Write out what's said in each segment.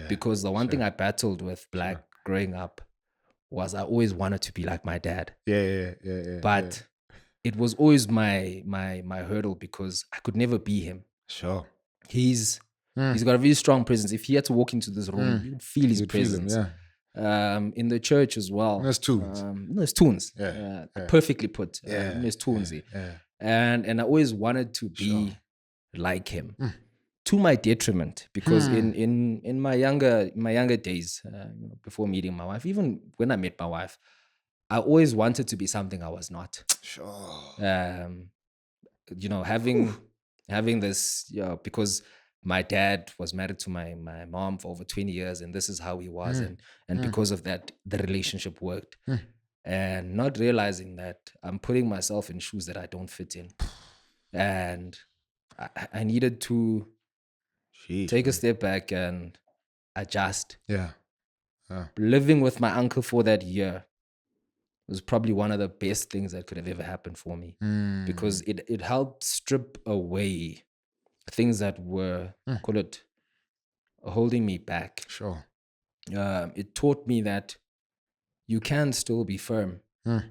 because the one thing I battled with black growing up was I always wanted to be like my dad. But it was always my hurdle because I could never be him. Sure. He's got a very strong presence. If he had to walk into this room, you'd feel his presence. Feel him, in the church as well. There's tunes. There's tunes. Perfectly put. There's tunes. And I always wanted to be like him. To my detriment, because in my younger days, before meeting my wife, even when I met my wife, I always wanted to be something I was not. Sure. Having this, because my dad was married to my mom for over 20 years, and this is how he was, and because of that, the relationship worked. And not realizing that I'm putting myself in shoes that I don't fit in, and I needed to take a step back and adjust. Living with my uncle for that year was probably one of the best things that could have ever happened for me, because it helped strip away things that were, call it, holding me back. Sure. It taught me that you can still be firm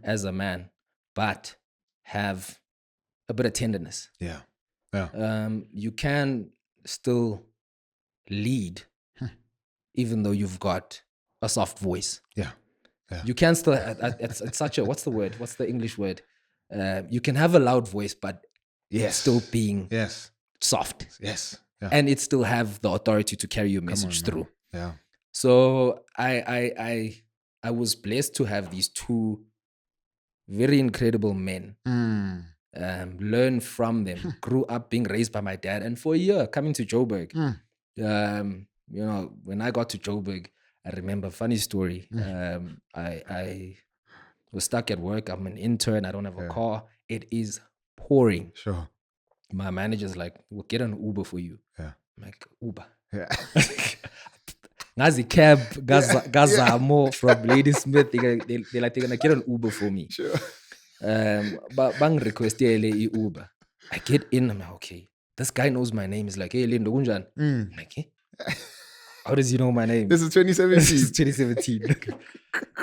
as a man, but have a bit of tenderness. You can still lead, even though you've got a soft voice. You can still, it's such a, what's the word? What's the English word? You can have a loud voice, but it's still being soft. And it still have the authority to carry your message through. So I was blessed to have these two very incredible men. Learn from them. Grew up being raised by my dad, and for a year coming to Joburg. When I got to Joburg, I remember a funny story. I was stuck at work. I'm an intern. I don't have a car. It is pouring. Sure. My manager's like, "We'll get an Uber for you." I'm like, Uber. Nazi cab, Gazamo from Ladysmith. They're like, they're gonna get an Uber for me. Sure. But bang request Uber. I get in. I'm like, okay. This guy knows my name. He's like, "Hey, Lindo, Gunjan." I'm like, hey? How does he know my name? This is 2017. This is 2017.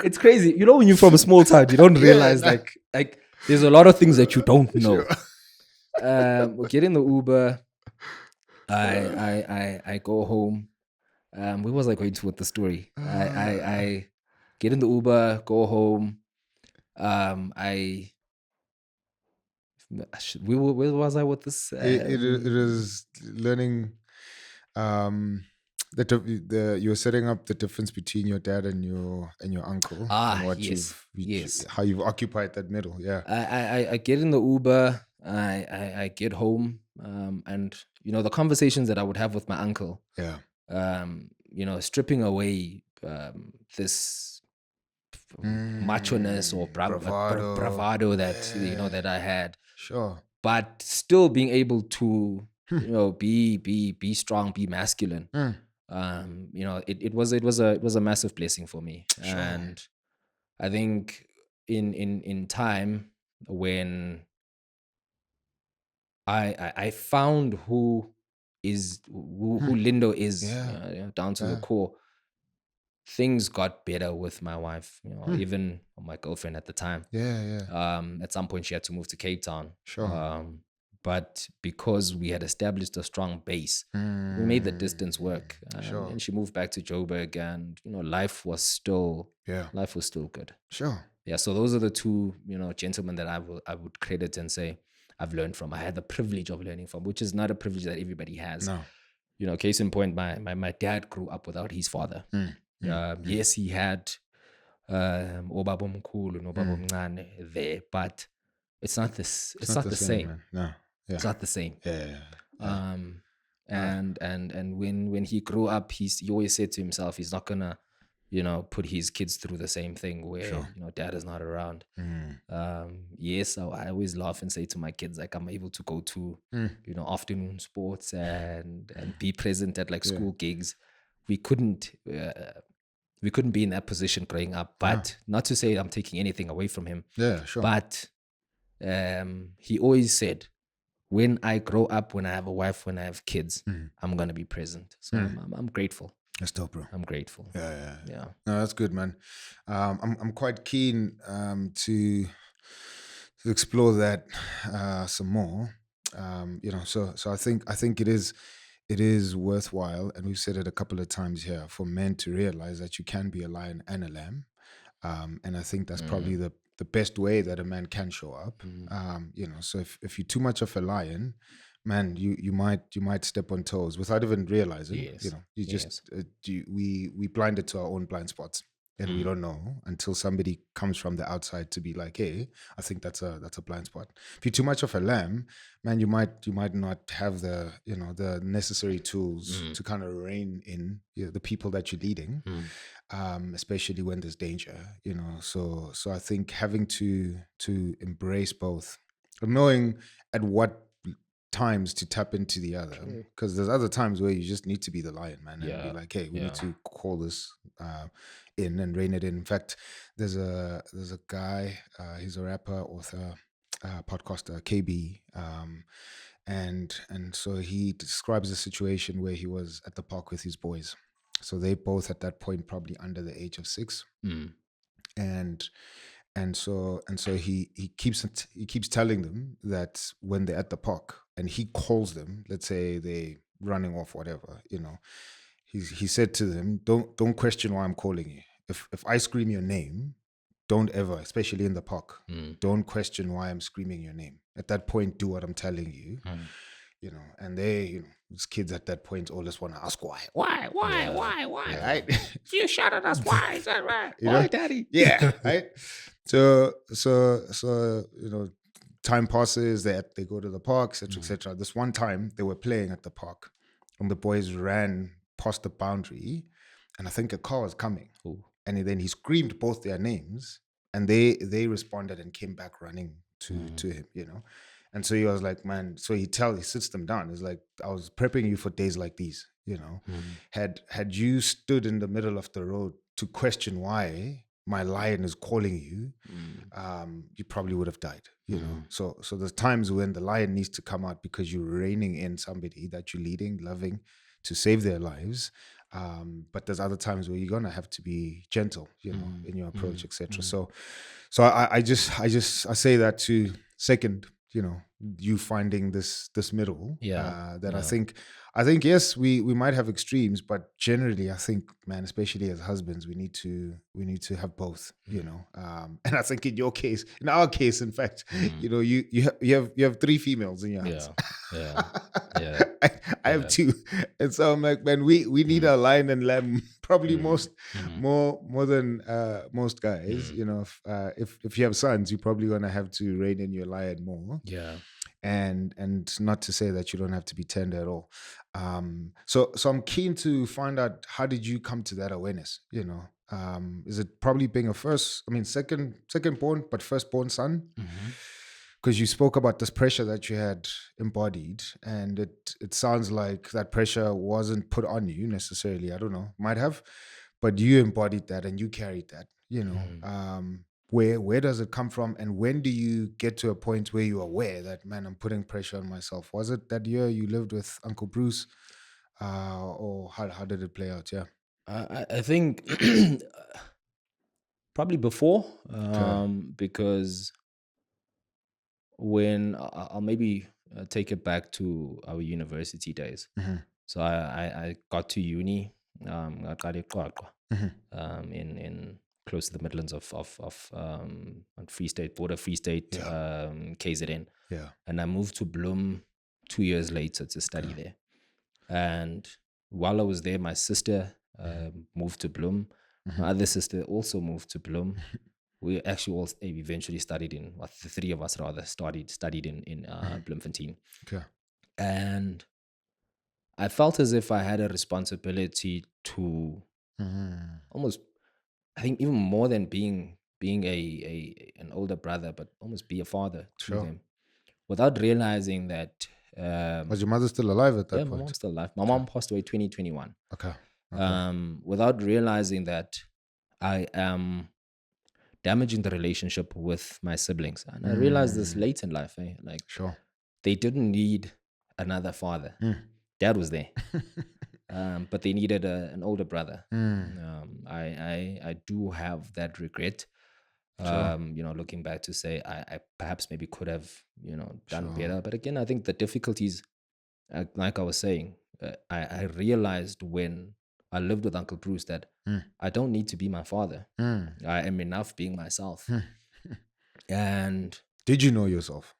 It's crazy. You know, when you're from a small town, you don't realize like there's a lot of things that you don't know. We get in the Uber. I go home. Where was I going to with the story? I get in the Uber, go home. Where was I with this? It is learning. You're setting up the difference between your dad and your uncle. And what how you've occupied that middle. I get in the Uber. I get home. And the conversations that I would have with my uncle. Stripping away this macho-ness or bravado that that I had. Sure. But still being able to be strong, be masculine. It was a massive blessing for me. Sure. And I think in time when I found who Lindo is down to the core, things got better with my wife, even my girlfriend at the time. At some point she had to move to Cape Town. Sure. But because we had established a strong base, we made the distance work. Sure. And she moved back to Joburg, and life was still good. Sure. Yeah. So those are the two gentlemen that I would credit and say I've learned from. I had the privilege of learning from, which is not a privilege that everybody has. No. Case in point, my dad grew up without his father. Yes, he had Obaba Mkhulu and Obaba Mncane there, but it's not this. It's not the same. No. It's not the same. And when he grew up, he always said to himself, he's not gonna, put his kids through the same thing where dad is not around. Yes, I always laugh and say to my kids, like, I'm able to go to afternoon sports and be present at like school gigs. We couldn't be in that position growing up, but not to say I'm taking anything away from him. Yeah, sure. But he always said, when I grow up, when I have a wife, when I have kids, I'm going to be present. So I'm grateful. That's dope, bro. I'm grateful. Yeah. No, that's good, man. I'm quite keen to explore that some more. So I think it is worthwhile, and we've said it a couple of times here, for men to realize that you can be a lion and a lamb. And I think that's probably the best way that a man can show up. So if you're too much of a lion, man, you might step on toes without even realizing. Yes. You just we blinded to our own blind spots, and we don't know until somebody comes from the outside to be like, hey, I think that's a blind spot. If you're too much of a lamb, man, you might not have the the necessary tools to kind of rein in the people that you're leading. Especially when there's danger, So I think having to embrace both, knowing at what times to tap into the other, because there's other times where you just need to be the lion, man, and be like, hey, we need to call this in and rein it in. In fact, there's a guy, he's a rapper, author, podcaster, KB, and so he describes a situation where he was at the park with his boys. So they both at that point probably under the age of 6, and so he keeps telling them that when they're at the park and he calls them, let's say they running off, whatever, he said to them, don't question why I'm calling you. If I scream your name, don't ever, especially in the park, don't question why I'm screaming your name. At that point, do what I'm telling you. And they, these kids at that point always want to ask why, right? You shot at us, why? Is that right? Why, daddy? Yeah, right. So time passes, they go to the park, etc., etc. This one time they were playing at the park, and the boys ran past the boundary, and I think a car was coming. Ooh. And then he screamed both their names, and they responded and came back running to him, And so he was like, man, so he sits them down. He's like, I was prepping you for days like these, Had you stood in the middle of the road to question why my lion is calling you, you probably would have died, So there's times when the lion needs to come out because you're reining in somebody that you're leading, loving, to save their lives. But there's other times where you're gonna have to be gentle, in your approach, etc. So I say that to second, you finding this middle. I think yes, we might have extremes, but generally, I think, man, especially as husbands, we need to have both, And I think in our case, in fact, you have 3 females in your house. Yeah. I have 2, and so I'm like, man, we need a lion and lamb probably more than most guys. If you have sons, you're probably gonna have to rein in your lion more. Yeah. And not to say that you don't have to be tender at all. So I'm keen to find out, how did you come to that awareness? Is it probably being second born, but firstborn son? Because you spoke about this pressure that you had embodied, and it sounds like that pressure wasn't put on you necessarily. I don't know, might have, but you embodied that and you carried that. Where does it come from, and when do you get to a point where you're aware that, man, I'm putting pressure on myself? Was it that year you lived with Uncle Bruce, or how did it play out? Yeah, I think probably before, because when I'll maybe take it back to our university days. So I got to uni, in close to the Midlands of Free State, border Free State, KZN. Yeah. And I moved to Bloem 2 years later to study there. And while I was there, my sister moved to Bloem. My other sister also moved to Bloem. We actually all eventually studied the 3 of us rather studied in Bloemfontein. Okay. And I felt as if I had a responsibility to almost, I think, even more than being an older brother, but almost be a father to them, without realizing that. Was your mother still alive at that point? Yeah, my mom's still alive. My mom passed away 2021. Okay. Without realizing that I am damaging the relationship with my siblings, and I realized this late in life. They didn't need another father. Dad was there. but they needed an older brother. I do have that regret. Looking back to say I perhaps maybe could have, done better. But again, I think the difficulties, like I was saying, I realized when I lived with Uncle Bruce that I don't need to be my father. I am enough being myself. And did you know yourself?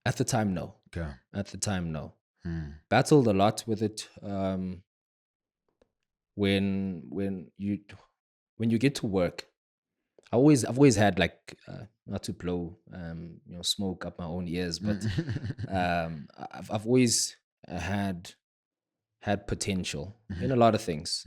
At the time, no. Okay. At the time, no. Battled a lot with it. When you get to work, I've always had like, not to blow smoke up my own ears, but I've always had potential in a lot of things.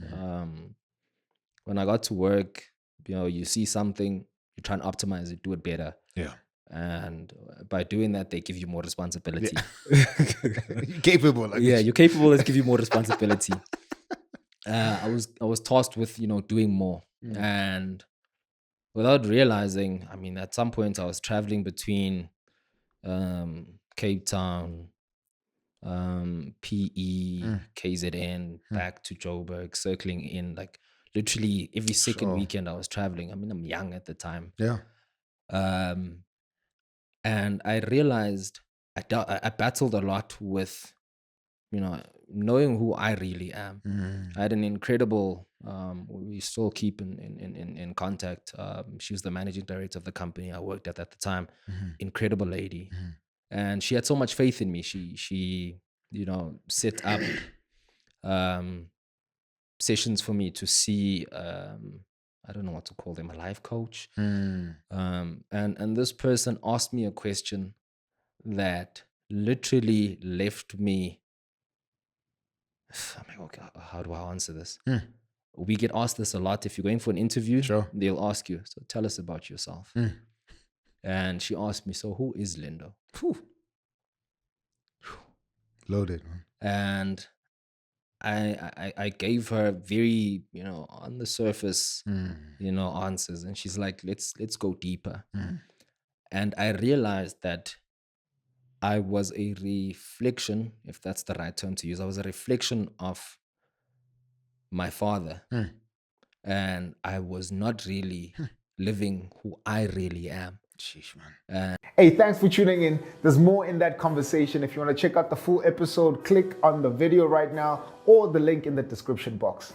When I got to work, you see something, you try and optimize it, do it better. Yeah. And by doing that, they give you more responsibility. You're capable. Yeah, you're capable. Let's give you more responsibility. I was tasked with doing more, and without realizing, I mean, at some point I was traveling between Cape Town, PE, KZN, back to Joburg, circling in like literally every second weekend I was traveling. I mean, I'm young at the time. Yeah. And I realized I battled a lot with, knowing who I really am. I had an incredible, we still keep in contact. She was the managing director of the company I worked at the time. Incredible lady. And she had so much faith in me. She set up sessions for me to see, I don't know what to call them, a life coach. And this person asked me a question that literally left me, I'm like, okay, how do I answer this? We get asked this a lot. If you're going for an interview, they'll ask you, so tell us about yourself. And she asked me, so who is Lindo? Loaded, man. And I gave her very, on the surface, answers. And she's like, let's go deeper. And I realized that I was a reflection, if that's the right term to use. I was a reflection of my father. And I was not really living who I really am. Sheesh, man. Hey, thanks for tuning in. There's more in that conversation. If you want to check out the full episode, click on the video right now or the link in the description box.